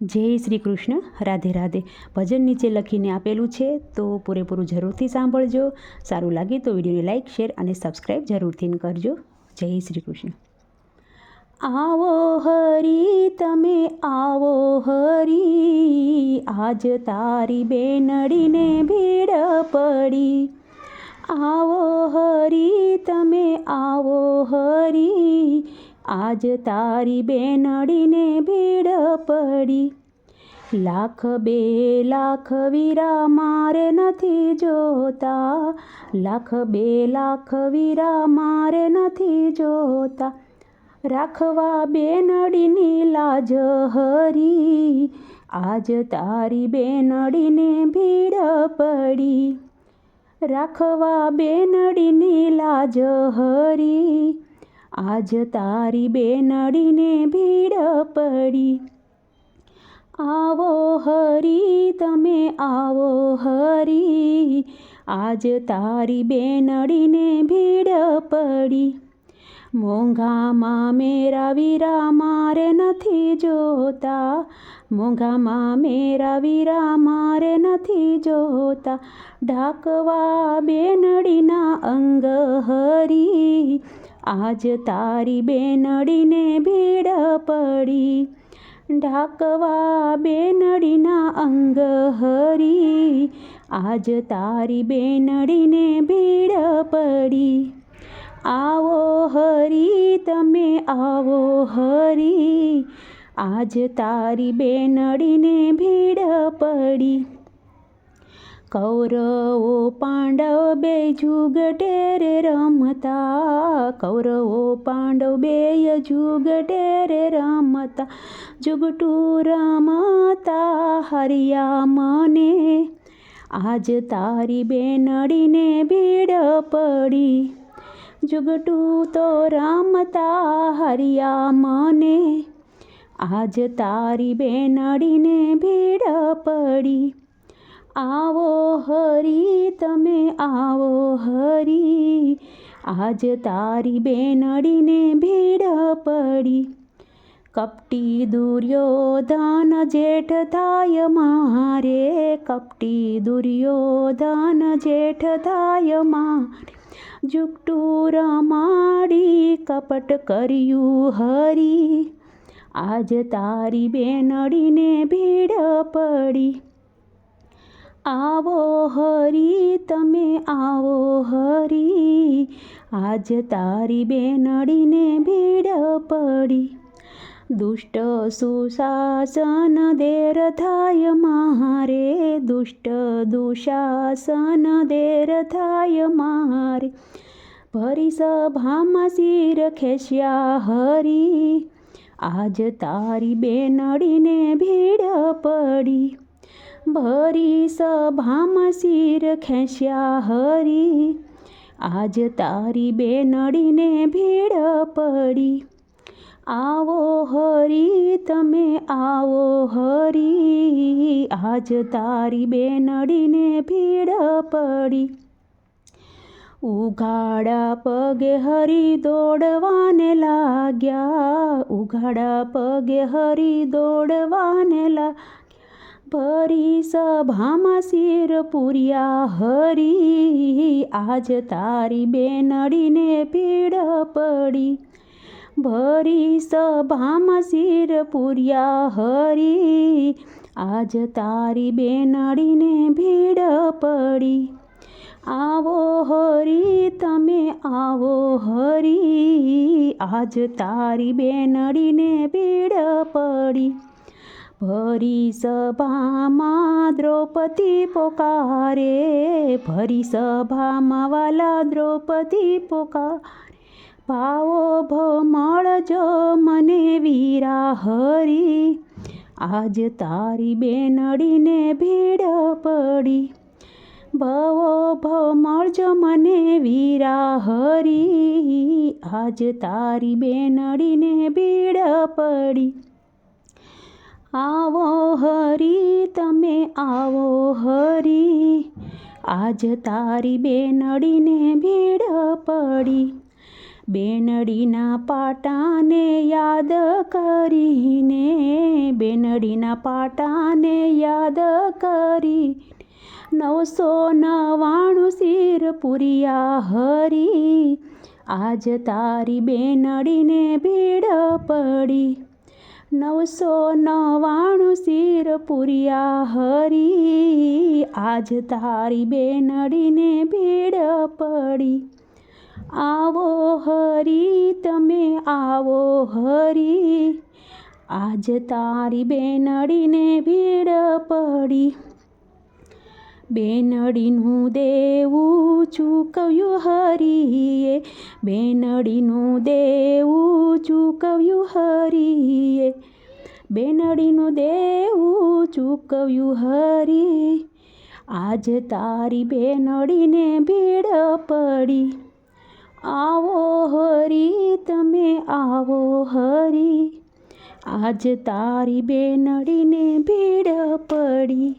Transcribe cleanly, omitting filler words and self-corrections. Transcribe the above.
જય શ્રી કૃષ્ણ. રાધે રાધે. ભજન નીચે લખીને આપેલું છે, તો પૂરેપૂરું જરૂરથી સાંભળજો. સારું લાગે તો વિડીયોને લાઇક, શેર અને સબસ્ક્રાઈબ જરૂરથી કરજો. જય શ્રી કૃષ્ણ. આવો હરી તમે આવો હરી, આજ તારી બેનડીને ભીડ પડી. આવો હરી તમે આવો હરી, આજ તારી બેનડીને ભીડ પડી. લાખ બે લાખ વીરા મારે નથી જોતા, લાખ બે લાખ વીરા મારે નથી જોતા. રાખવા બેનડીની લાજ હરી, આજ તારી બેનડીને ભીડ પડી. રાખવા બેનડીની લાજ હરી, આજ તારી બેનડીને ભીડ પડી. આવો હરી તમે આવો હરી, આજ તારી બેનડીને ભીડ પડી. મોંઘામાં મેરા વીરા મારે નથી જોતા, મોંઘામાં મેરા વીરા મારે નથી જોતા. ઢાકવા બેનડીના અંગ હરી, આજ તારી બેનડીને ભીડ પડી. ઢાકવા બેનડીના અંગ હરી, આજ તારી બેનડીને ભીડ પડી. આવો હરી તમે આવો હરી, આજ તારી બેનડીને ભીડ પડી. કૌરવો પાંડવ બે જુગટે રે રમતા, કૌરવો પાંડવ બેય જુગટે રે રમતા. જુગટું રમતા હરિયા મને, આજ તારી બેનડીને ભીડ પડી. જુગટું તો રમતા હરિયા મને, આજ તારી બેનડીને ભીડ પડી. આવો હરી તમે આવો હરી, આજ તારી બેનડીને ભીડ પડી. કપટી દુર્યોધન જેઠ થાય મારે, કપટી દુર્યોધન જેઠ થાય મારે. જુગટું રમાડી કપટ કર્યું હરી, આજ તારી બેનડીને ભીડ પડી. આવો હરી તમે આવો હરી, આજ તારી બેનડીને ભીડ પડી. દુષ્ટ સુશાસન દેર થાય મારે, દુષ્ટ દુશાસન દેર થાય મારે. ભરી સભામાં શિર ખેસ્યા હરી, આજ તારી બેનડીને ભીડ પડી. ભરી સભામાં શિર ખેસ્યા હરી, આજ તારી બેનડીને ભીડ પડી. આવો હરી તમે આવો હરી, આજ તારી બેનડીને ભીડ પડી. ઉઘાડા પગે હરી દોડવાને લાગ્યા, ઉઘાડા પગે હરી દોડવાને લાગ્યા. ભરી સભામાં શિર પૂર્યા હરી, આજ તારી બેનડીને ભીડ પડી. ભરી સભામાં શિર પૂર્યા હરી, આજ તારી બેનડીને ભીડ પડી. આવો હરી તમે આવો હરી, આજ તારી બેનડીને ભીડ પડી. ભરી સભામાં દ્રૌપદી પોકારે, ભરી સભામાં વાલા દ્રૌપદી પોકારે. ભાવો ભમળજો મને વીરા હરી, આજ તારી બેનડીને ભીડ પડી. ભવો ભમળજો મને વીરા હરી, આજ તારી બેનડીને ભીડ પડી. આવો હરી તમે આવો હરી, આજ તારી બેનડીને ભીડ પડી. બેનડીના પાટાને યાદ કરીને, બેનડીના પાટાને યાદ કરી, 999 શિર પૂર્યા હરી, આજ તારી બેનડીને ભીડ પડી. 999 શિર પૂર્યા હરી, આજ તારી બેનડીને ભીડ પડી. આવો હરી તમે આવો હરી, આજ તારી બેનડીને ભીડ પડી. બેનડીનું દેવું ચૂકવ્યું હરીએ, બેનડીનું દેવું ચૂકવ્યું હરીએ, બેનડીનું દેવું ચૂકવ્યું હરી, આજ તારી બેનડીને ભીડ પડી. આવો હરી તમે આવો હરી, આજ તારી બેનડીને ભીડ પડી.